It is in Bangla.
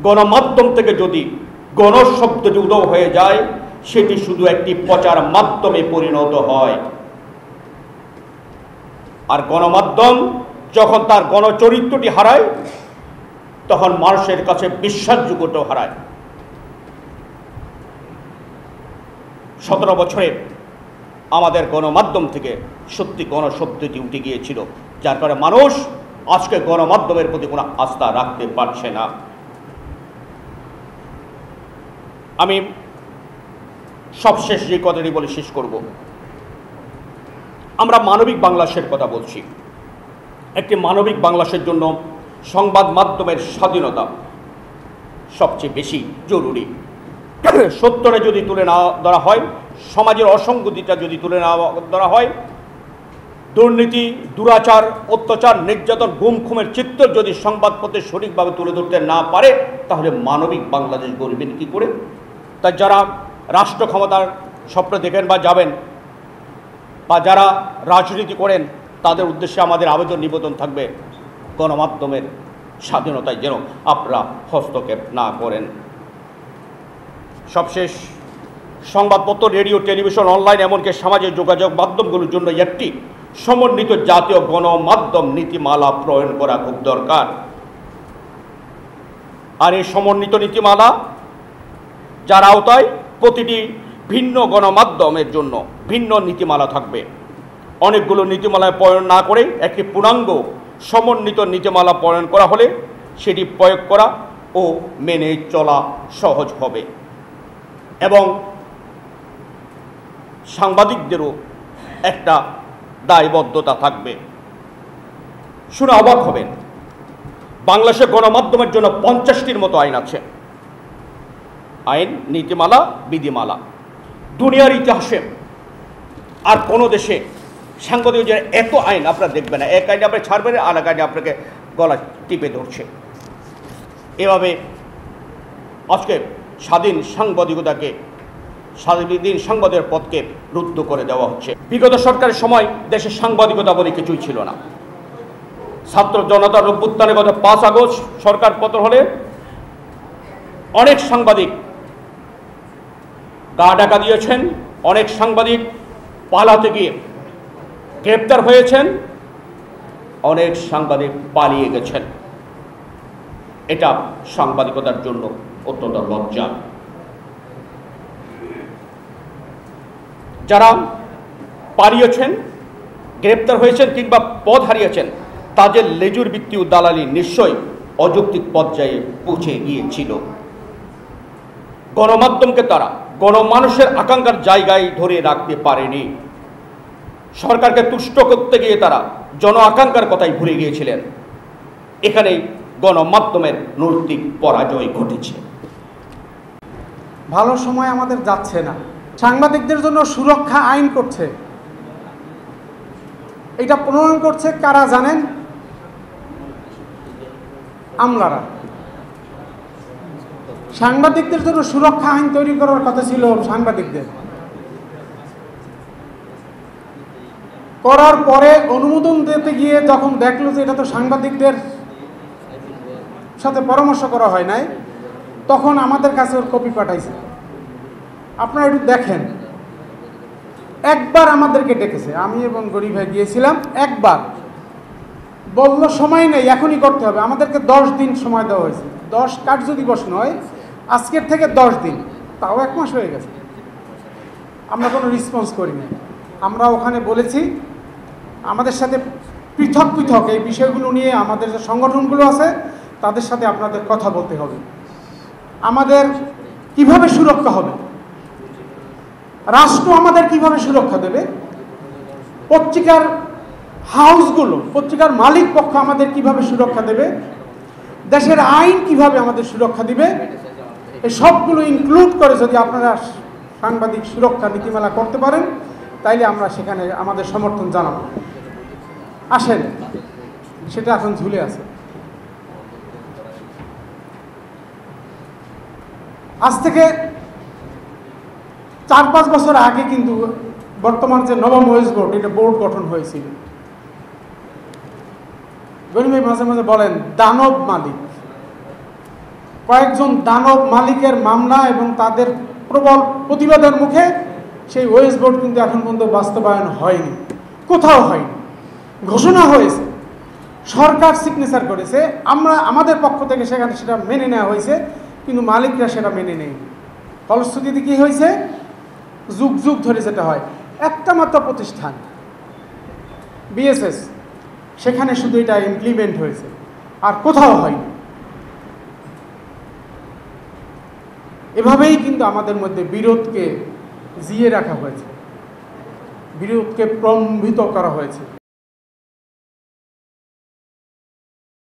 গণমাধ্যম থেকে যদি গণশব্দটি উদয় হয়ে যায়, সেটি শুধু একটি প্রচার মাধ্যমে পরিণত হয়। আর গণমাধ্যম যখন তার গণচরিত্রটি হারায়, তখন মানুষের কাছে বিশ্বাসযোগ্যতা হারায়। 17 বছরে আমাদের গণমাধ্যম থেকে সত্যি গণশব্দটি উঠে গিয়েছিল, যার কারণে মানুষ আজকে গণমাধ্যমের প্রতি কোনো আস্থা রাখতে পারছে না। আমি সবশেষ যে কথাটি বলে শেষ করব, আমরা মানবিক বাংলাদেশের কথা বলছি। একটি মানবিক বাংলাদেশের জন্য সংবাদ মাধ্যমের স্বাধীনতা সবচেয়ে বেশি জরুরি। সত্যটা যদি তুলে না ধরা হয়, সমাজের অসঙ্গতিটা যদি তুলে না ধরা হয়, দুর্নীতি, দুরাচার, অত্যাচার, নির্যাতন, গুম খুমের চিত্র যদি সংবাদপত্রে সঠিকভাবে তুলে ধরতে না পারে, তাহলে মানবিক বাংলাদেশ গড়বেন কী করে? তাই যারা রাষ্ট্র ক্ষমতার স্বপ্ন দেখেন বা যাবেন, বা যারা রাজনীতি করেন, তাদের উদ্দেশ্যে আমাদের আবেদন নিবেদন থাকবে, গণমাধ্যমের স্বাধীনতায় যেন আপনারা হস্তক্ষেপ না করেন। সবশেষ, সংবাদপত্র, রেডিও, টেলিভিশন, অনলাইন, এমনকি সামাজিক যোগাযোগ মাধ্যমগুলোর জন্য একটি সমন্বিত জাতীয় গণমাধ্যম নীতিমালা প্রণয়ন করা খুব দরকার। আর এই সমন্বিত নীতিমালা, যার আওতায় প্রতিটি ভিন্ন গণমাধ্যমের জন্য ভিন্ন নীতিমালা থাকবে। অনেকগুলো নীতিমালায় প্রণয়ন না করে একটি পূর্ণাঙ্গ সমন্বিত নীতিমালা প্রণয়ন করা হলে সেটি প্রয়োগ করা ও মেনে চলা সহজ হবে, এবং সাংবাদিকদেরও একটা দায়বদ্ধতা থাকবে। শুনে অবাক হবেন, বাংলাদেশের গণমাধ্যমের জন্য 50টির মতো আইন আছে। আইন, নীতিমালা, বিধিমালা। দুনিয়ার ইতিহাসে আর কোনো দেশে সাংবাদিকদের এত আইন আপনারা দেখবেন না। এক আইনে আপনি ছাড়বেন, আর এক আইনে আপনাকে গলা টিপে ধরছে। এভাবে আজকে স্বাধীন সাংবাদিকতাকে, স্বাধীন সাংবাদিকের পথকে রুদ্ধ করে দেওয়া হচ্ছে। বিগত সরকারের সময় দেশে সাংবাদিকতা বলে কিছুই ছিল না। ছাত্র জনতার অভ্যুত্থানে গত 5 আগস্ট সরকার পতন হলে অনেক সাংবাদিক গা ঢাকা দিয়েছেন, অনেক সাংবাদিক পালাতে গিয়ে গ্রেপ্তার হয়েছেন, অনেক সাংবাদিক পালিয়ে গেছেন। এটা সাংবাদিকতার জন্য অত্যন্ত লজ্জা। যারা পালিয়েছেন, গ্রেপ্তার হয়েছেন কিংবা পদ হারিয়েছেন, তাদের লেজুর বৃত্তি ও দালালি নিশ্চয়ই অযৌক্তিক পর্যায়ে পৌঁছে গিয়েছিল। গণমাধ্যমকে তারা গণমানুষের আকাঙ্ক্ষার জায়গায় ধরে রাখতে পারেনি। সরকারকে তুষ্ট করতে গিয়ে তারা জন আকাঙ্ক্ষার কথাই ভুলে গিয়েছিলেন। এখানেই গণমাধ্যমের নৈতিক পরাজয় ঘটেছে। ভালো সময় আমাদের যাচ্ছে না। সাংবাদিকদের জন্য সুরক্ষা আইন করছে, এটা প্রণয়ন করছে কারা জানেন? আমলারা। সাংবাদিকদের জন্য সুরক্ষা আইন তৈরি করার কথা ছিল সাংবাদিকদের, করার পরে অনুমোদন দিতে গিয়ে যখন দেখলো যে এটা তো সাংবাদিকদের সাথে পরামর্শ করা হয় নাই, তখন আমাদের কাছে ওর কপি পাঠাইছে। আপনারা একটু দেখেন। একবার আমাদেরকে ডেকেছে, আমি এবং গরিব ভাই গিয়েছিলাম। একবার বলল সময় নেই, এখনই করতে হবে। আমাদেরকে 10 দিন সময় দেওয়া হয়েছে। 10 কার্য দিবস নয়, আজকের থেকে 10 দিন, তাও 1 মাস হয়ে গেছে। আমরা কোনো রেসপন্স করি না। আমরা ওখানে বলেছি আমাদের সাথে পৃথক পৃথক এই বিষয়গুলো নিয়ে আমাদের যে সংগঠনগুলো আছে তাদের সাথে আপনাদের কথা বলতে হবে। আমাদের কিভাবে সুরক্ষা হবে, রাষ্ট্র আমাদের কিভাবে সুরক্ষা দেবে, পত্রিকার হাউসগুলো, পত্রিকার মালিক পক্ষ আমাদের কিভাবে সুরক্ষা দেবে, দেশের আইন কিভাবে আমাদের সুরক্ষা দিবে, এই সবগুলো ইনক্লুড করে যদি আপনারা সাংবাদিক সুরক্ষা নীতিমালা করতে পারেন, তাইলে আমরা সেখানে আমাদের সমর্থন জানাবো। আসেন, সেটা এখন ঝুলে আছে। আজ থেকে 4-5 বছর আগে কিন্তু বর্তমান যে নবম ওয়েজ বোর্ড, এটা বোর্ড গঠন হয়েছিল। গরিব ভাই মাঝে মাঝে বলেন দানব মালিক। কয়েকজন দানব মালিকের মামলা এবং তাদের প্রবল প্রতিবাদের মুখে সেই ওয়েস বোর্ড কিন্তু এখন পর্যন্ত বাস্তবায়ন হয়নি, কোথাও হয়নি। ঘোষণা হয়েছে, সরকার সিগনেচার করেছে, আমাদের পক্ষ থেকে সেখানে সেটা মেনে নেওয়া হয়েছে, কিন্তু মালিকরা সেটা মেনে নেই। ফলশ্রুতিতে কী হয়েছে? যুগ যুগ ধরে যেটা হয়, একটা মাত্র প্রতিষ্ঠান বিএসএস, সেখানে শুধু এটা ইমপ্লিমেন্ট হয়েছে, আর কোথাও হয়নি। এভাবেই কিন্তু আমাদের মধ্যে বিরোধকে জিয়ে রাখা হয়েছে, বিরোধকে প্রলম্বিত করা হয়েছে।